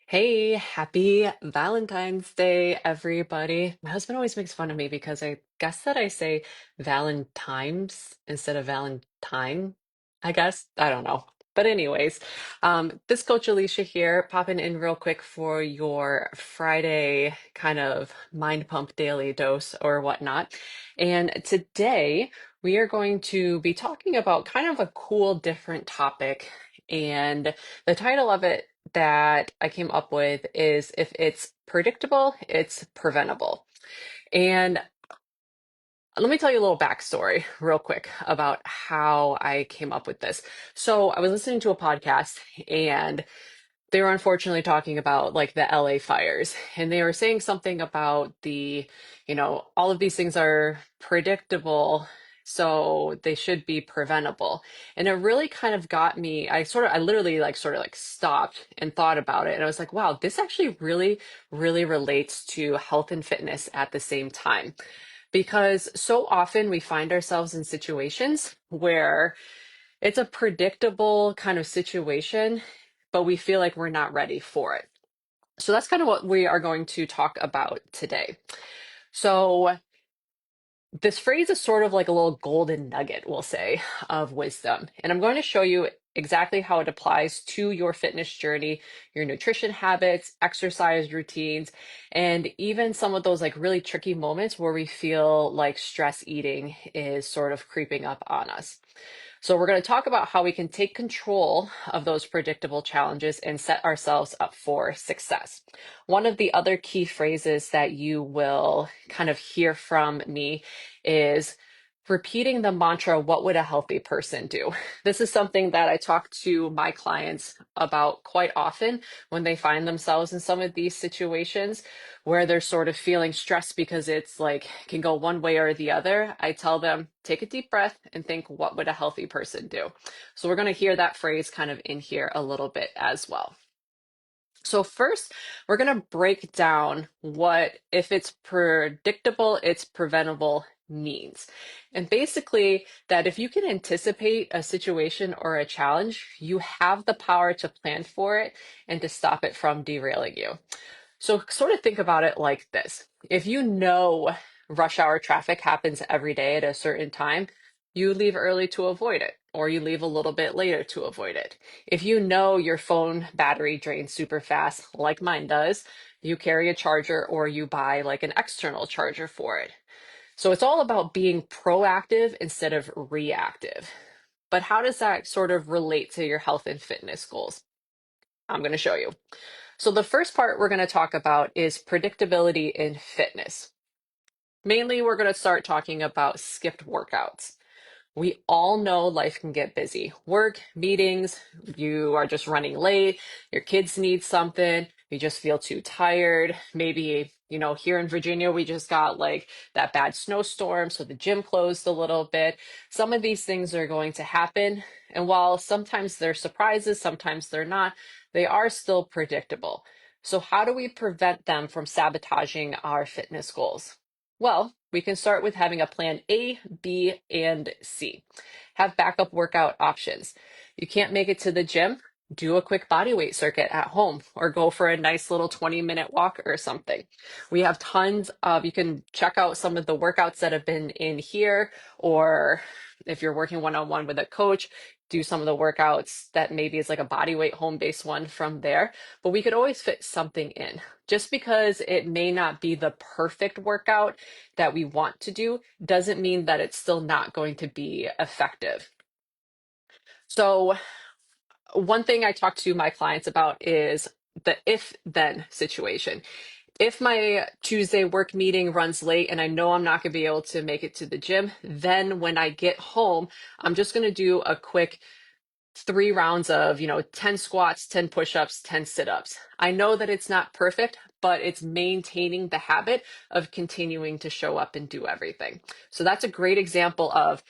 Hey, happy Valentine's Day, everybody. My husband always makes fun of me because I guess that I say Valentine's instead of Valentine, I guess. I don't know. But anyways, this Coach Alicia here, popping in real quick for your Friday kind of mind pump daily dose or whatnot. And today we are going to be talking about kind of a cool, different topic. And the title of it that I came up with is if it's predictable, it's preventable. And let me tell you a little backstory real quick about how I came up with this. So I was listening to a podcast and they were unfortunately talking about like the LA fires, and they were saying something about all of these things are predictable, so they should be preventable. And it really kind of got me, I literally like sort of like stopped and thought about it. And I was like, wow, this actually really, really relates to health and fitness at the same time. Because so often we find ourselves in situations where it's a predictable kind of situation, but we feel like we're not ready for it. So that's kind of what we are going to talk about today. So this phrase is sort of like a little golden nugget, we'll say, of wisdom. And I'm going to show you exactly how it applies to your fitness journey, your nutrition habits, exercise routines, and even some of those like really tricky moments where we feel like stress eating is sort of creeping up on us. So, we're going to talk about how we can take control of those predictable challenges and set ourselves up for success. One of the other key phrases that you will kind of hear from me is repeating the mantra, what would a healthy person do? This is something that I talk to my clients about quite often when they find themselves in some of these situations where they're sort of feeling stressed because it's like can go one way or the other. I tell them, take a deep breath and think, what would a healthy person do? So we're going to hear that phrase kind of in here a little bit as well. So first, we're going to break down what if it's predictable, it's preventable means. And basically that if you can anticipate a situation or a challenge, you have the power to plan for it and to stop it from derailing you. So sort of think about it like this. If you know rush hour traffic happens every day at a certain time, you leave early to avoid it, or you leave a little bit later to avoid it. If you know your phone battery drains super fast, like mine does, you carry a charger or you buy like an external charger for it. So it's all about being proactive instead of reactive. But how does that sort of relate to your health and fitness goals? I'm going to show you. So the first part we're going to talk about is predictability in fitness. Mainly, we're going to start talking about skipped workouts. We all know life can get busy. Work, meetings, you are just running late, your kids need something, you just feel too tired. Maybe, here in Virginia, we just got like that bad snowstorm, so the gym closed a little bit. Some of these things are going to happen. And while sometimes they're surprises, sometimes they're not, they are still predictable. So, how do we prevent them from sabotaging our fitness goals? Well, we can start with having a plan A, B, and C. Have backup workout options. You can't make it to the gym, do a quick body weight circuit at home or go for a nice little 20-minute walk or something. We have tons of, you can check out some of the workouts that have been in here, or if you're working one-on-one with a coach, do some of the workouts that maybe is like a body weight home-based one from there. But we could always fit something in. Just because it may not be the perfect workout that we want to do doesn't mean that it's still not going to be effective. So, one thing I talk to my clients about is the if then situation. If my Tuesday work meeting runs late and I know I'm not going to be able to make it to the gym, then when I get home, I'm just going to do a quick 3 rounds of, 10 squats, 10 push-ups, 10 sit-ups. I know that it's not perfect, but it's maintaining the habit of continuing to show up and do everything. So that's a great example of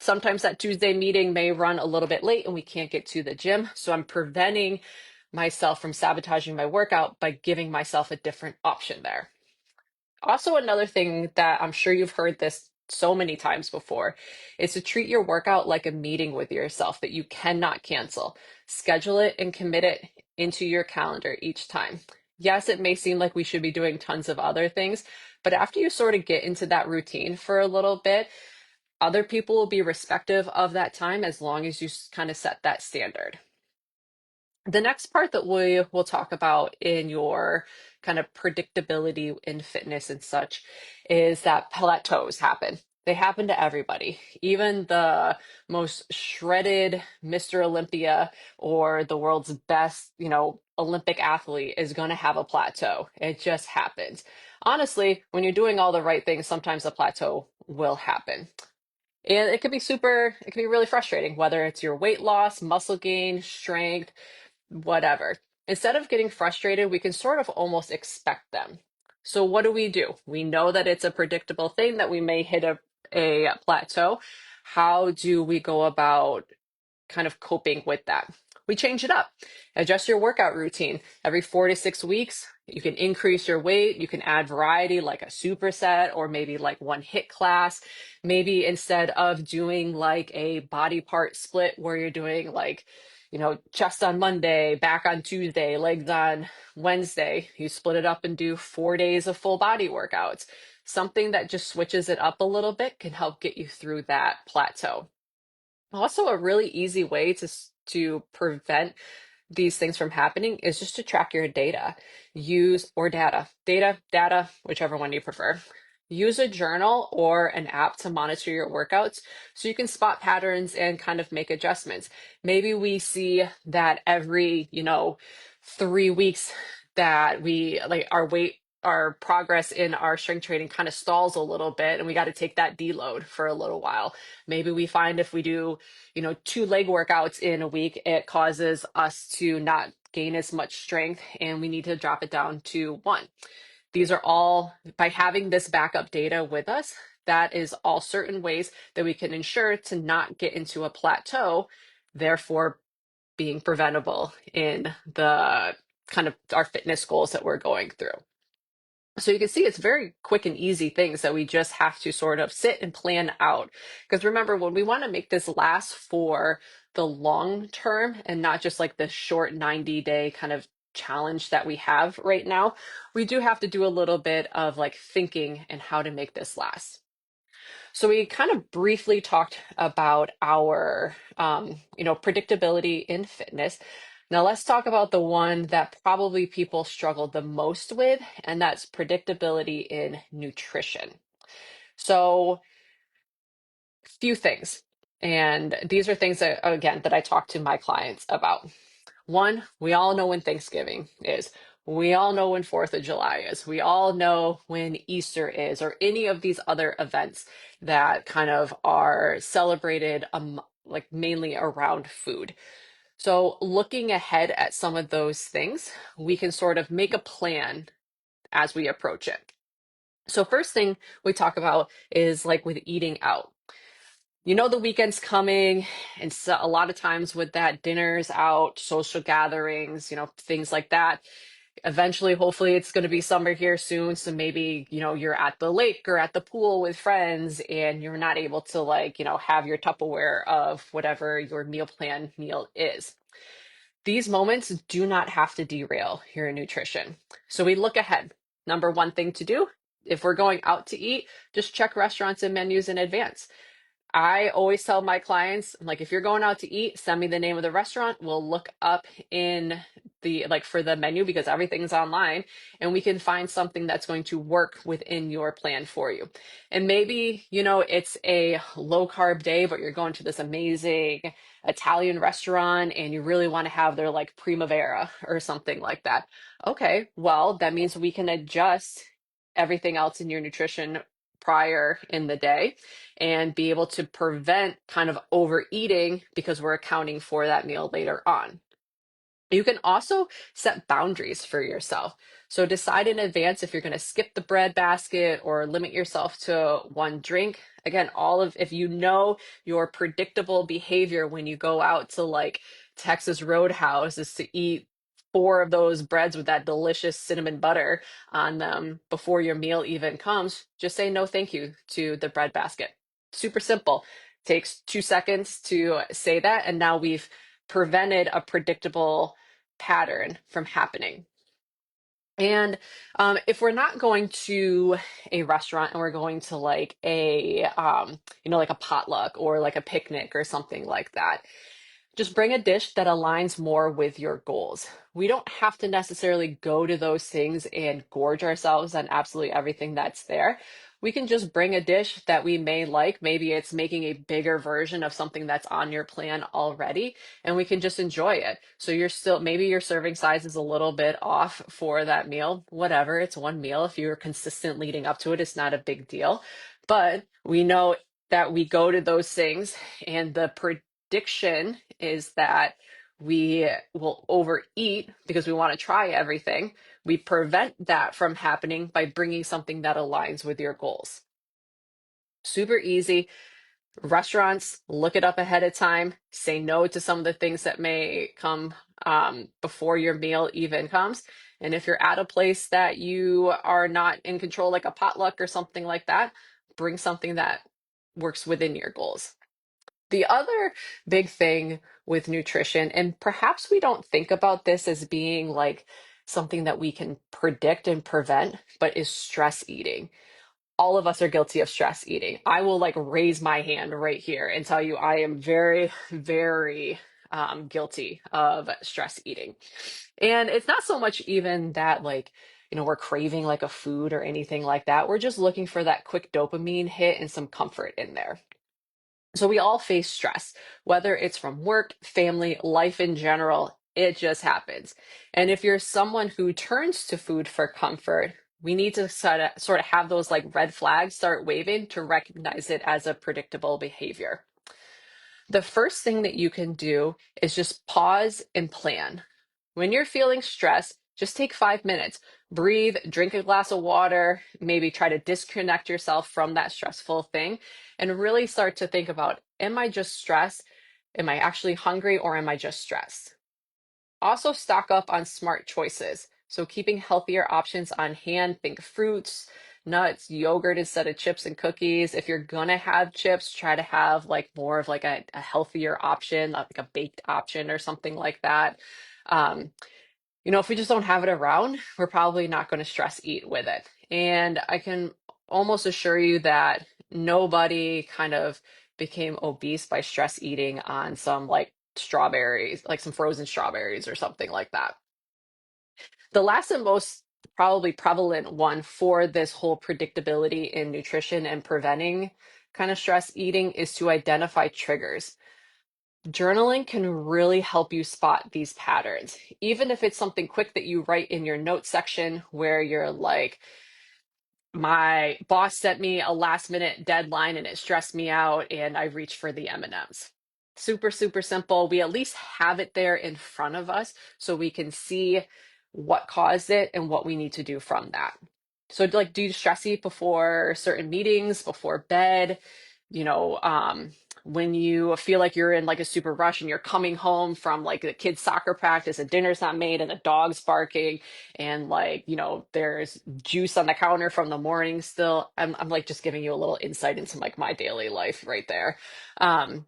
sometimes that Tuesday meeting may run a little bit late and we can't get to the gym. So I'm preventing myself from sabotaging my workout by giving myself a different option there. Also, another thing that I'm sure you've heard this so many times before is to treat your workout like a meeting with yourself that you cannot cancel. Schedule it and commit it into your calendar each time. Yes, it may seem like we should be doing tons of other things, but after you sort of get into that routine for a little bit, other people will be respective of that time as long as you kind of set that standard. The next part that we will talk about in your kind of predictability in fitness and such is that plateaus happen. They happen to everybody, even the most shredded Mr. Olympia or the world's best, Olympic athlete is going to have a plateau. It just happens. Honestly, when you're doing all the right things, sometimes a plateau will happen. And it can be really frustrating, whether it's your weight loss, muscle gain, strength, whatever. Instead of getting frustrated, we can sort of almost expect them. So what do? We know that it's a predictable thing that we may hit a plateau. How do we go about kind of coping with that? We change it up. Adjust your workout routine. Every 4 to 6 weeks, you can increase your weight. You can add variety like a superset or maybe like one hit class. Maybe instead of doing like a body part split where you're doing like, chest on Monday, back on Tuesday, legs on Wednesday, you split it up and do 4 days of full body workouts. Something that just switches it up a little bit can help get you through that plateau. Also, a really easy way to prevent these things from happening is just to track your data. Use or data, whichever one you prefer. Use a journal or an app to monitor your workouts so you can spot patterns and kind of make adjustments. Maybe we see that every, 3 weeks that we like our progress in our strength training kind of stalls a little bit and we got to take that deload for a little while. Maybe we find if we do, two leg workouts in a week, it causes us to not gain as much strength and we need to drop it down to one. These are all by having this backup data with us. That is all certain ways that we can ensure to not get into a plateau, therefore being preventable in the kind of our fitness goals that we're going through. So you can see it's very quick and easy things that we just have to sort of sit and plan out. Because remember, when we want to make this last for the long term and not just like the short 90-day kind of challenge that we have right now, we do have to do a little bit of like thinking and how to make this last. So we kind of briefly talked about our, predictability in fitness. Now let's talk about the one that probably people struggle the most with, and that's predictability in nutrition. So few things, and these are things that, again, that I talk to my clients about. One, we all know when Thanksgiving is. We all know when 4th of July is. We all know when Easter is, or any of these other events that kind of are celebrated like mainly around food. So looking ahead at some of those things, we can sort of make a plan as we approach it. So first thing we talk about is like with eating out. The weekend's coming, and so a lot of times with that dinners out, social gatherings, things like that. Eventually, hopefully, it's going to be summer here soon. So maybe, you're at the lake or at the pool with friends and you're not able to like, have your Tupperware of whatever your meal plan meal is. These moments do not have to derail your nutrition. So we look ahead. Number one thing to do, if we're going out to eat, just check restaurants and menus in advance. I always tell my clients, like, if you're going out to eat, send me the name of the restaurant. We'll look up in like for the menu because everything's online and we can find something that's going to work within your plan for you. And maybe, it's a low carb day, but you're going to this amazing Italian restaurant and you really want to have their like primavera or something like that. Okay, well, that means we can adjust everything else in your nutrition prior in the day and be able to prevent kind of overeating because we're accounting for that meal later on. You can also set boundaries for yourself. So decide in advance if you're going to skip the bread basket or limit yourself to one drink. Again, if you know your predictable behavior when you go out to like Texas Roadhouse is to eat four of those breads with that delicious cinnamon butter on them before your meal even comes, just say no thank you to the bread basket. Super simple. Takes 2 seconds to say that, and now we've prevented a predictable pattern from happening. And if we're not going to a restaurant and we're going to like like a potluck or like a picnic or something like that, just bring a dish that aligns more with your goals. We don't have to necessarily go to those things and gorge ourselves on absolutely everything that's there. We can just bring a dish that we may like. Maybe it's making a bigger version of something that's on your plan already, and we can just enjoy it. So you're still, maybe your serving size is a little bit off for that meal. Whatever, it's one meal. If you're consistent leading up to it, it's not a big deal. But we know that we go to those things, and the prediction is that we will overeat because we want to try everything. We prevent that from happening by bringing something that aligns with your goals. Super easy. Restaurants, look it up ahead of time. Say no to some of the things that may come before your meal even comes. And if you're at a place that you are not in control, like a potluck or something like that, bring something that works within your goals. The other big thing with nutrition, and perhaps we don't think about this as being like something that we can predict and prevent, but is stress eating. All of us are guilty of stress eating. I will like raise my hand right here and tell you I am very, very guilty of stress eating. And it's not so much even that like, we're craving like a food or anything like that. We're just looking for that quick dopamine hit and some comfort in there. So we all face stress, whether it's from work, family, life in general, it just happens. And if you're someone who turns to food for comfort, we need to sort of have those like red flags start waving to recognize it as a predictable behavior. The first thing that you can do is just pause and plan. When you're feeling stressed, just take 5 minutes, breathe, drink a glass of water, maybe try to disconnect yourself from that stressful thing, and really start to think about, am I just stressed? Am I actually hungry, or am I just stressed? Also, stock up on smart choices. So, keeping healthier options on hand, think fruits, nuts, yogurt instead of chips and cookies. If you're gonna have chips, try to have like more of like a healthier option, like a baked option or something like that. Um, if we just don't have it around, we're probably not going to stress eat with it. And I can almost assure you that nobody kind of became obese by stress eating on some like strawberries, like some frozen strawberries or something like that. The last and most probably prevalent one for this whole predictability in nutrition and preventing kind of stress eating is to identify triggers. Journaling can really help you spot these patterns, even if it's something quick that you write in your notes section where you're like, my boss sent me a last minute deadline and it stressed me out and I reached for the M&Ms. Super, super simple. We at least have it there in front of us so we can see what caused it and what we need to do from that. So like, do you stress eat before certain meetings, before bed? You know, when you feel like you're in like a super rush and you're coming home from like the kids' soccer practice and dinner's not made and the dog's barking and like, there's juice on the counter from the morning still. I'm like just giving you a little insight into like my daily life right there. Um,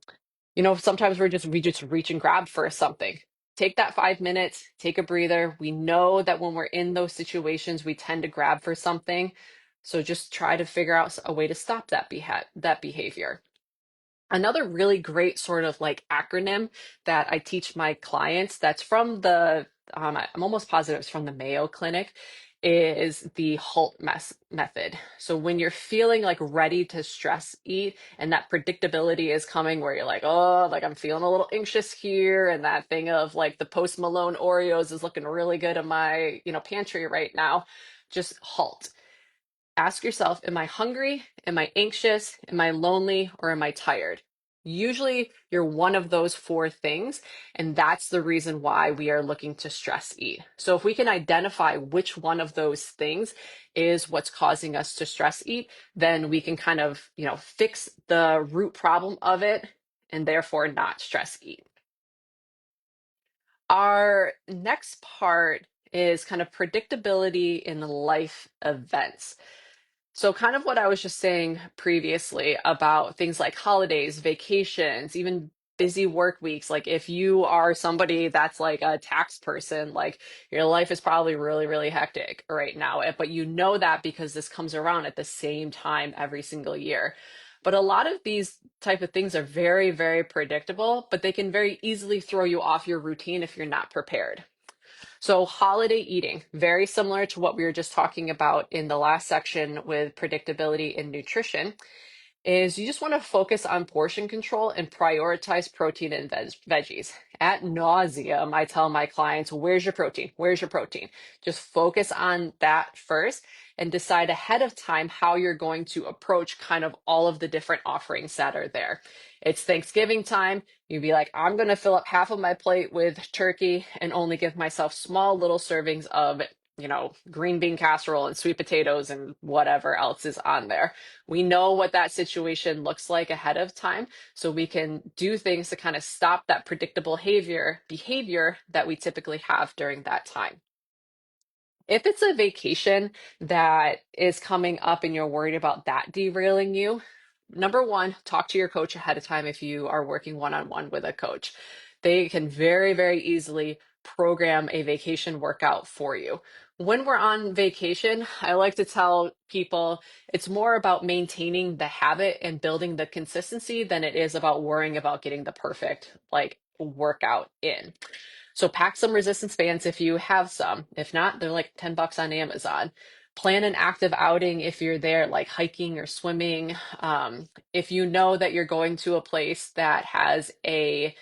sometimes we just reach and grab for something. Take that 5 minutes, take a breather. We know that when we're in those situations, we tend to grab for something. So just try to figure out a way to stop that behavior. Another really great sort of like acronym that I teach my clients that's from I'm almost positive it's from the Mayo Clinic, is the method. So when you're feeling like ready to stress eat and that predictability is coming where you're like, oh, like I'm feeling a little anxious here, and that thing of like the Post Malone Oreos is looking really good in my, pantry right now, just halt. Ask yourself, am I hungry? Am I anxious? Am I lonely? Or am I tired? Usually you're one of those four things, and that's the reason why we are looking to stress eat. So if we can identify which one of those things is what's causing us to stress eat, then we can kind of, fix the root problem of it and therefore not stress eat. Our next part is kind of predictability in life events. So, kind of what I was just saying previously about things like holidays, vacations, even busy work weeks, like if you are somebody that's like a tax person, like your life is probably really, really hectic right now. But you know that because this comes around at the same time every single year. But a lot of these type of things are very, very predictable, but they can very easily throw you off your routine if you're not prepared. So holiday eating, very similar to what we were just talking about in the last section with predictability and nutrition, is you just want to focus on portion control and prioritize protein and veggies. At nauseum, I tell my clients, where's your protein? Where's your protein? Just focus on that first and decide ahead of time how you're going to approach kind of all of the different offerings that are there. It's Thanksgiving time. You'd be like, I'm going to fill up half of my plate with turkey and only give myself small little servings of, green bean casserole and sweet potatoes and whatever else is on there. We know what that situation looks like ahead of time, so we can do things to kind of stop that predictable behavior that we typically have during that time. If it's a vacation that is coming up and you're worried about that derailing you, number one, talk to your coach ahead of time if you are working one-on-one with a coach. They can very, very easily program a vacation workout for you. When we're on vacation, I like to tell people it's more about maintaining the habit and building the consistency than it is about worrying about getting the perfect like workout in. So pack some resistance bands if you have some. If not, they're like $10 on Amazon. Plan an active outing if you're there, like hiking or swimming. If you know that you're going to a place that has a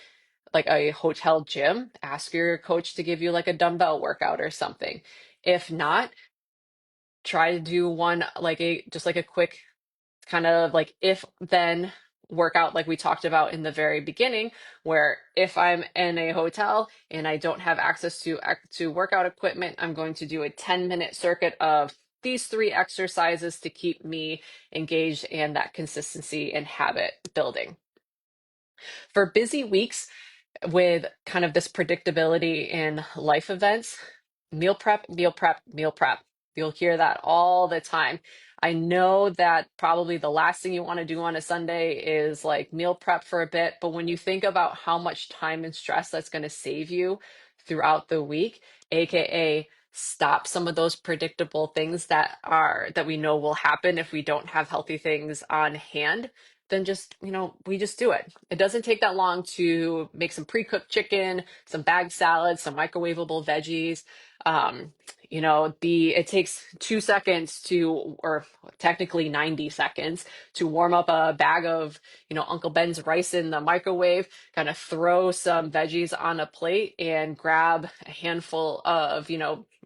hotel gym, ask your coach to give you like a dumbbell workout or something. If not, try to do one like a quick kind of like if then workout like we talked about in the very beginning, where if I'm in a hotel and I don't have access to workout equipment, I'm going to do a 10-minute circuit of these three exercises to keep me engaged and that consistency and habit building. For busy weeks, with kind of this predictability in life events, meal prep, meal prep, meal prep. You'll hear that all the time. I know that probably the last thing you want to do on a Sunday is like meal prep for a bit, but when you think about how much time and stress that's going to save you throughout the week, aka stop some of those predictable things that we know will happen if we don't have healthy things on hand, then just, we just do it. It doesn't take that long to make some pre-cooked chicken, some bagged salads, some microwavable veggies. It takes 2 seconds or technically 90 seconds to warm up a bag of, Uncle Ben's rice in the microwave, kind of throw some veggies on a plate and grab a handful of,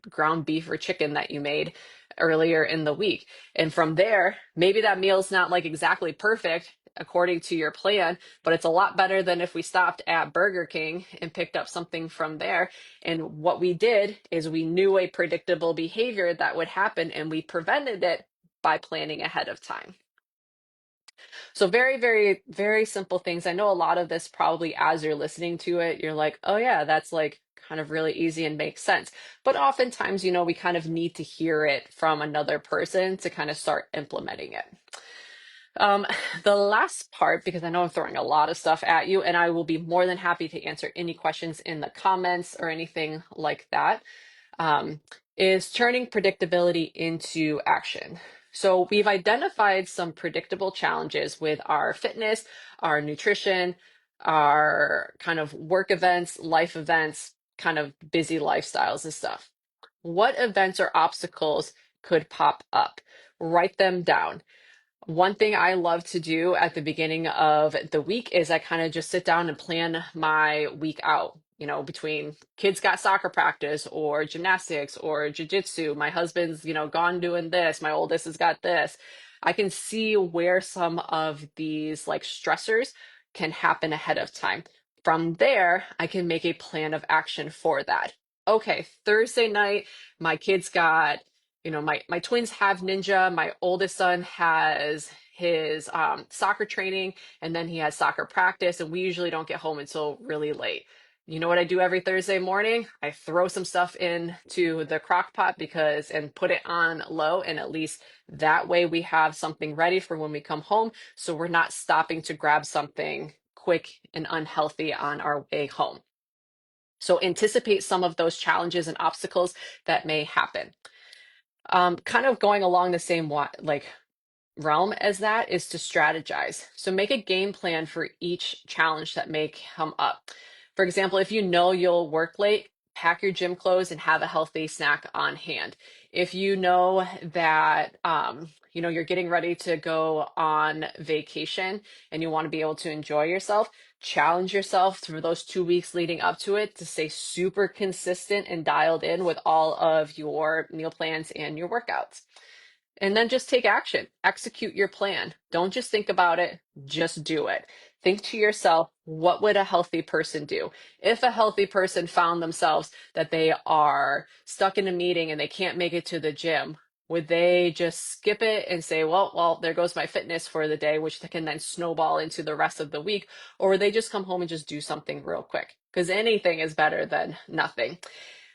ground beef or chicken that you made earlier in the week. And from there, maybe that meal's not like exactly perfect according to your plan, but it's a lot better than if we stopped at Burger King and picked up something from there. And what we did is we knew a predictable behavior that would happen and we prevented it by planning ahead of time. So very, very, very simple things. I know a lot of this probably as you're listening to it, you're like, oh yeah, that's like kind of really easy and makes sense. But oftentimes, we kind of need to hear it from another person to kind of start implementing it. Um, the last part, because I know I'm throwing a lot of stuff at you, and I will be more than happy to answer any questions in the comments or anything like that, um, is turning predictability into action. So we've identified some predictable challenges with our fitness, our nutrition, our kind of work events, life events, kind of busy lifestyles and stuff. What events or obstacles could pop up? Write them down. One thing I love to do at the beginning of the week is I kind of just sit down and plan my week out, between kids got soccer practice or gymnastics or jujitsu. My husband's, gone doing this. My oldest has got this. I can see where some of these like stressors can happen ahead of time. From there, I can make a plan of action for that. Okay, Thursday night, my kids got my twins have ninja. My oldest son has his soccer training, and then he has soccer practice, and we usually don't get home until really late. You know what I do every Thursday morning? I throw some stuff into the crock pot and put it on low, and at least that way we have something ready for when we come home, so we're not stopping to grab something quick and unhealthy on our way home. So anticipate some of those challenges and obstacles that may happen. Kind of going along the same realm as that is to strategize. So make a game plan for each challenge that may come up. For example, if you know you'll work late, pack your gym clothes and have a healthy snack on hand. If you know that you're getting ready to go on vacation and you want to be able to enjoy yourself, challenge yourself through those 2 weeks leading up to it to stay super consistent and dialed in with all of your meal plans and your workouts. And then just take action, execute your plan. Don't just think about it, just do it. Think to yourself, what would a healthy person do? If a healthy person found themselves that they are stuck in a meeting and they can't make it to the gym, would they just skip it and say, well, there goes my fitness for the day, which can then snowball into the rest of the week? Or would they just come home and just do something real quick? Because anything is better than nothing.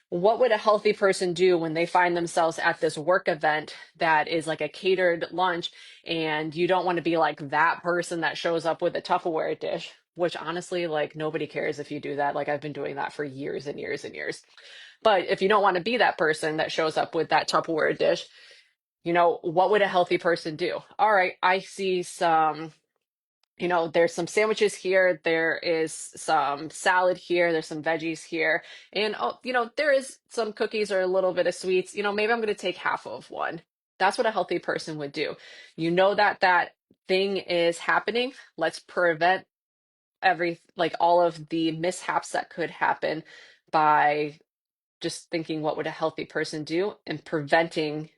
What would a healthy person do when they find themselves at this work event that is like a catered lunch, and you don't want to be like that person that shows up with a Tupperware dish, which honestly, like nobody cares if you do that. Like I've been doing that for years and years and years. But if you don't want to be that person that shows up with that Tupperware dish, what would a healthy person do? All right, I see there's some sandwiches here, there is some salad here, there's some veggies here, and there is some cookies or a little bit of sweets. Maybe I'm going to take half of one. That's what a healthy person would do. That thing is happening. Let's prevent all of the mishaps that could happen by just thinking, what would a healthy person do, and preventing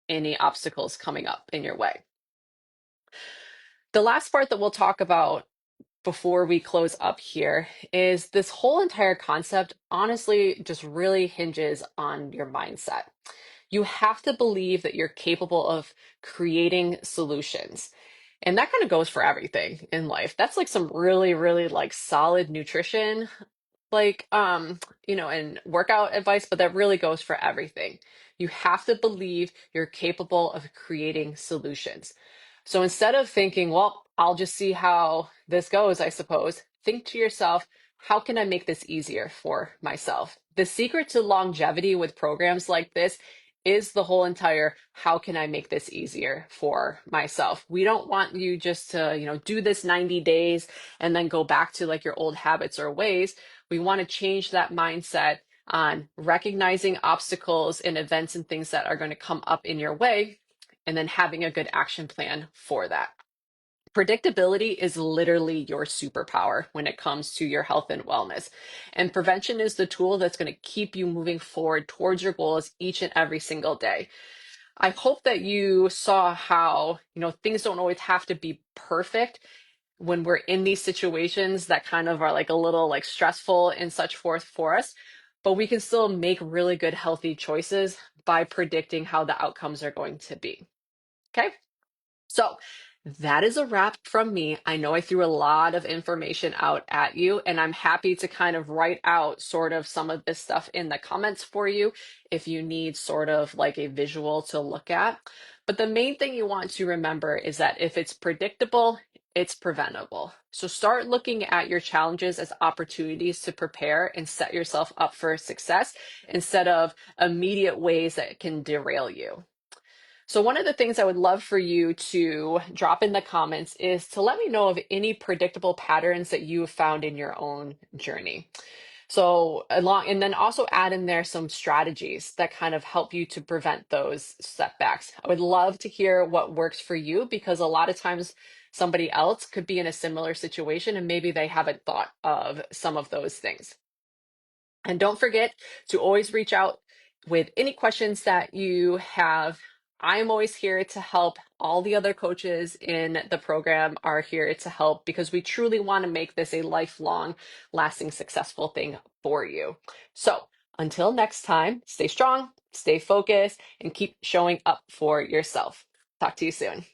any obstacles coming up in your way. The last part that we'll talk about before we close up here is this whole entire concept honestly just really hinges on your mindset. You have to believe that you're capable of creating solutions. And that kind of goes for everything in life. That's like some really, really like solid nutrition, and workout advice, but that really goes for everything. You have to believe you're capable of creating solutions. So instead of thinking, well, I'll just see how this goes, I suppose, think to yourself, how can I make this easier for myself? The secret to longevity with programs like this is the whole entire, how can I make this easier for myself? We don't want you just to, do this 90 days and then go back to like your old habits or ways. We want to change that mindset on recognizing obstacles and events and things that are going to come up in your way, and then having a good action plan for that. Predictability is literally your superpower when it comes to your health and wellness. And prevention is the tool that's going to keep you moving forward towards your goals each and every single day. I hope that you saw how, things don't always have to be perfect when we're in these situations that kind of are like a little like stressful and such forth for us, but we can still make really good, healthy choices by predicting how the outcomes are going to be. Okay. So that is a wrap from me. I know I threw a lot of information out at you, and I'm happy to kind of write out sort of some of this stuff in the comments for you if you need sort of like a visual to look at. But the main thing you want to remember is that if it's predictable, it's preventable. So start looking at your challenges as opportunities to prepare and set yourself up for success instead of immediate ways that can derail you. So one of the things I would love for you to drop in the comments is to let me know of any predictable patterns that you have found in your own journey. And then also add in there some strategies that kind of help you to prevent those setbacks. I would love to hear what works for you, because a lot of times somebody else could be in a similar situation and maybe they haven't thought of some of those things. And don't forget to always reach out with any questions that you have. I'm always here to help. All the other coaches in the program are here to help, because we truly want to make this a lifelong, lasting, successful thing for you. So until next time, stay strong, stay focused, and keep showing up for yourself. Talk to you soon.